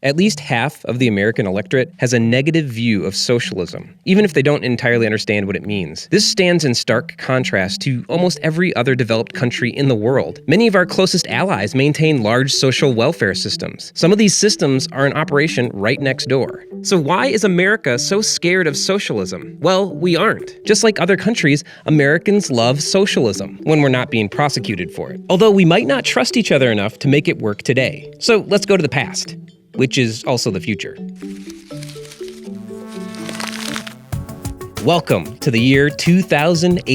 At least half of the American electorate has a negative view of socialism, even if they don't entirely understand what it means. This stands in stark contrast to almost every other developed country in the world. Many of our closest allies maintain large social welfare systems. Some of these systems are in operation right next door. So why is America so scared of socialism? Well, we aren't. Just like other countries, Americans love socialism when we're not being prosecuted for it. Although we might not trust each other enough to make it work today. So let's go to the past, which is also the future. Welcome to the year 2000 AD,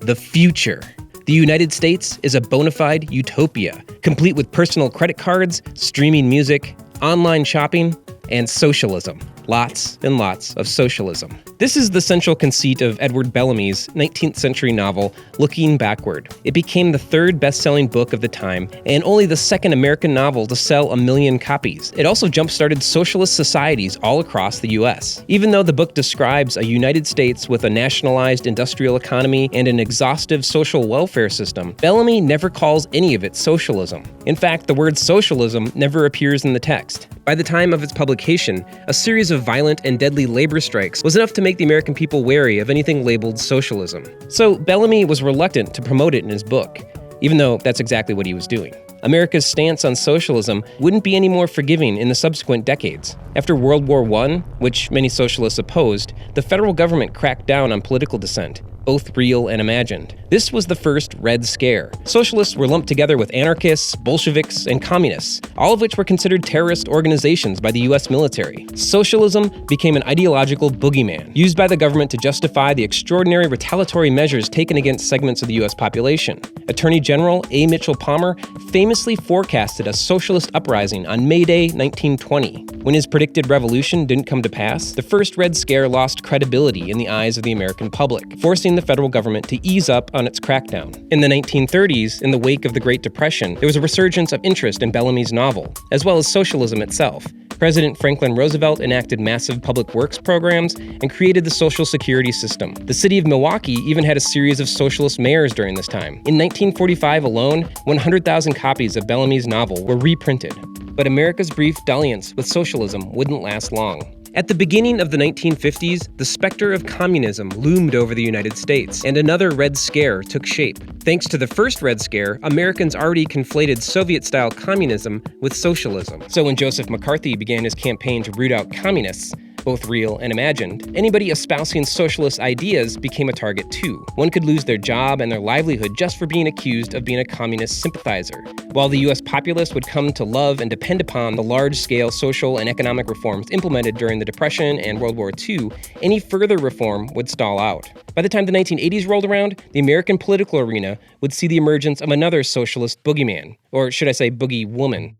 the future. The United States is a bona fide utopia, complete with personal credit cards, streaming music, online shopping, and socialism. Lots and lots of socialism. This is the central conceit of Edward Bellamy's 19th century novel, Looking Backward. It became the third best-selling book of the time, and only the second American novel to sell 1 million copies. It also jump-started socialist societies all across the US. Even though the book describes a United States with a nationalized industrial economy and an exhaustive social welfare system, Bellamy never calls any of it socialism. In fact, the word socialism never appears in the text. By the time of its publication, a series of violent and deadly labor strikes was enough to make the American people wary of anything labeled socialism. So Bellamy was reluctant to promote it in his book, even though that's exactly what he was doing. America's stance on socialism wouldn't be any more forgiving in the subsequent decades. After World War I, which many socialists opposed, the federal government cracked down on political dissent, both real and imagined. This was the first Red Scare. Socialists were lumped together with anarchists, Bolsheviks, and communists, all of which were considered terrorist organizations by the US military. Socialism became an ideological boogeyman, used by the government to justify the extraordinary retaliatory measures taken against segments of the US population. Attorney General A. Mitchell Palmer famously forecasted a socialist uprising on May Day 1920. When his predicted revolution didn't come to pass, the first Red Scare lost credibility in the eyes of the American public, forcing the federal government to ease up on its crackdown. In the 1930s, in the wake of the Great Depression, there was a resurgence of interest in Bellamy's novel, as well as socialism itself. President Franklin Roosevelt enacted massive public works programs and created the Social Security system. The city of Milwaukee even had a series of socialist mayors during this time. In 1945 alone, 100,000 copies of Bellamy's novel were reprinted. But America's brief dalliance with socialism wouldn't last long. At the beginning of the 1950s, the specter of communism loomed over the United States, and another Red Scare took shape. Thanks to the first Red Scare, Americans already conflated Soviet-style communism with socialism. So when Joseph McCarthy began his campaign to root out communists, both real and imagined, anybody espousing socialist ideas became a target too. One could lose their job and their livelihood just for being accused of being a communist sympathizer. While the US populace would come to love and depend upon the large-scale social and economic reforms implemented during the Depression and World War II, any further reform would stall out. By the time the 1980s rolled around, the American political arena would see the emergence of another socialist boogeyman, or should I say boogie woman.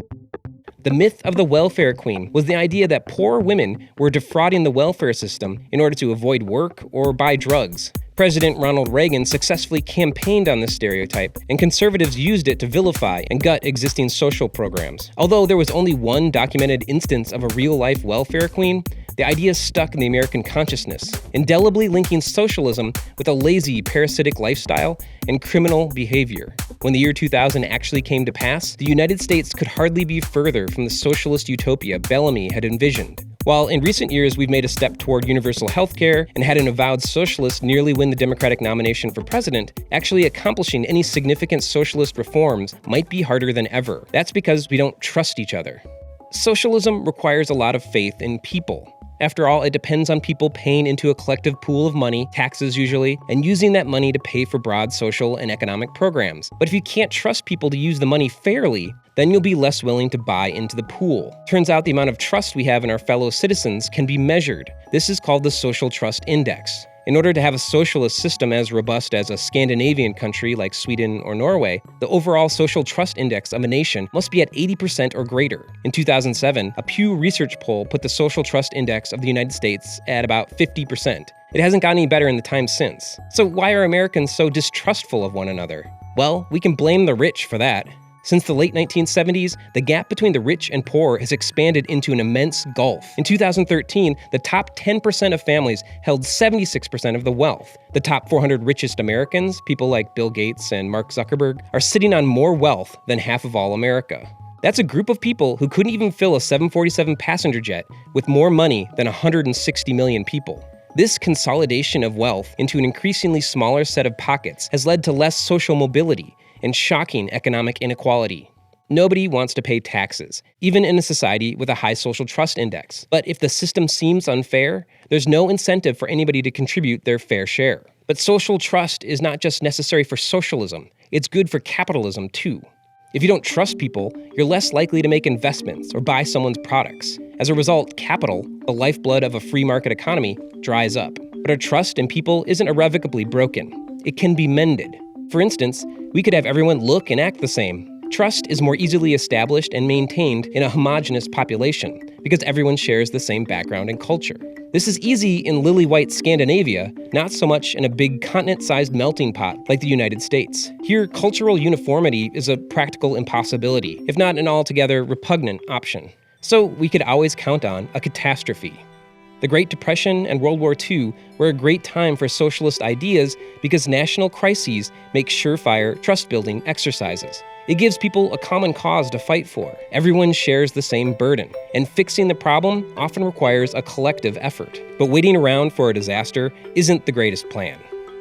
The myth of the welfare queen was the idea that poor women were defrauding the welfare system in order to avoid work or buy drugs. President Ronald Reagan successfully campaigned on this stereotype, and conservatives used it to vilify and gut existing social programs. Although there was only one documented instance of a real-life welfare queen, the idea stuck in the American consciousness, indelibly linking socialism with a lazy, parasitic lifestyle and criminal behavior. When the year 2000 actually came to pass, the United States could hardly be further from the socialist utopia Bellamy had envisioned. While in recent years we've made a step toward universal health care and had an avowed socialist nearly win the Democratic nomination for president, actually accomplishing any significant socialist reforms might be harder than ever. That's because we don't trust each other. Socialism requires a lot of faith in people. After all, it depends on people paying into a collective pool of money, taxes usually, and using that money to pay for broad social and economic programs. But if you can't trust people to use the money fairly, then you'll be less willing to buy into the pool. Turns out the amount of trust we have in our fellow citizens can be measured. This is called the Social Trust Index. In order to have a socialist system as robust as a Scandinavian country like Sweden or Norway, the overall social trust index of a nation must be at 80% or greater. In 2007, a Pew Research poll put the social trust index of the United States at about 50%. It hasn't gotten any better in the time since. So why are Americans so distrustful of one another? Well, we can blame the rich for that. Since the late 1970s, the gap between the rich and poor has expanded into an immense gulf. In 2013, the top 10% of families held 76% of the wealth. The top 400 richest Americans, people like Bill Gates and Mark Zuckerberg, are sitting on more wealth than half of all America. That's a group of people who couldn't even fill a 747 passenger jet with more money than 160 million people. This consolidation of wealth into an increasingly smaller set of pockets has led to less social mobility and shocking economic inequality. Nobody wants to pay taxes, even in a society with a high social trust index. But if the system seems unfair, there's no incentive for anybody to contribute their fair share. But social trust is not just necessary for socialism, it's good for capitalism too. If you don't trust people, you're less likely to make investments or buy someone's products. As a result, capital, the lifeblood of a free market economy, dries up. But our trust in people isn't irrevocably broken. It can be mended. For instance, we could have everyone look and act the same. Trust is more easily established and maintained in a homogeneous population because everyone shares the same background and culture. This is easy in lily-white Scandinavia, not so much in a big continent-sized melting pot like the United States. Here, cultural uniformity is a practical impossibility, if not an altogether repugnant option. So we could always count on a catastrophe. The Great Depression and World War II were a great time for socialist ideas because national crises make surefire trust-building exercises. It gives people a common cause to fight for. Everyone shares the same burden, and fixing the problem often requires a collective effort. But waiting around for a disaster isn't the greatest plan.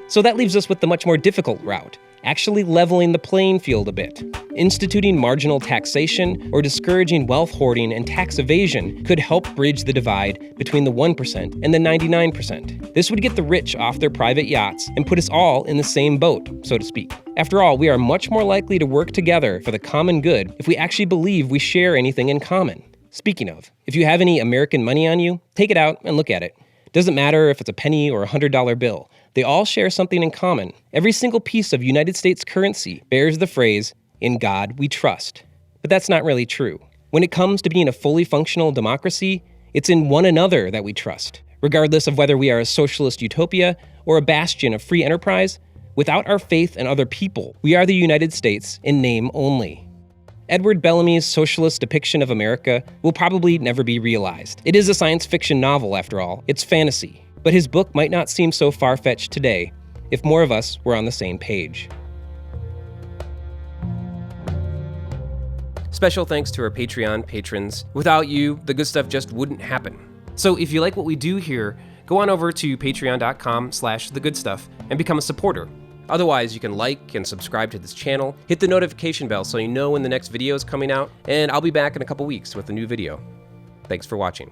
So that leaves us with the much more difficult route, actually leveling the playing field a bit. Instituting marginal taxation or discouraging wealth hoarding and tax evasion could help bridge the divide between the 1% and the 99%. This would get the rich off their private yachts and put us all in the same boat, so to speak. After all, we are much more likely to work together for the common good if we actually believe we share anything in common. Speaking of, if you have any American money on you, take it out and look at it. Doesn't matter if it's a penny or a $100 bill. They all share something in common. Every single piece of United States currency bears the phrase, "In God we trust." But that's not really true. When it comes to being a fully functional democracy, it's in one another that we trust. Regardless of whether we are a socialist utopia or a bastion of free enterprise, without our faith in other people, we are the United States in name only. Edward Bellamy's socialist depiction of America will probably never be realized. It is a science fiction novel, after all. It's fantasy. But his book might not seem so far-fetched today if more of us were on the same page. Special thanks to our Patreon patrons. Without you, the good stuff just wouldn't happen. So if you like what we do here, go on over to patreon.com/thegoodstuff and become a supporter. Otherwise, you can like and subscribe to this channel, hit the notification bell so you know when the next video is coming out, and I'll be back in a couple weeks with a new video. Thanks for watching.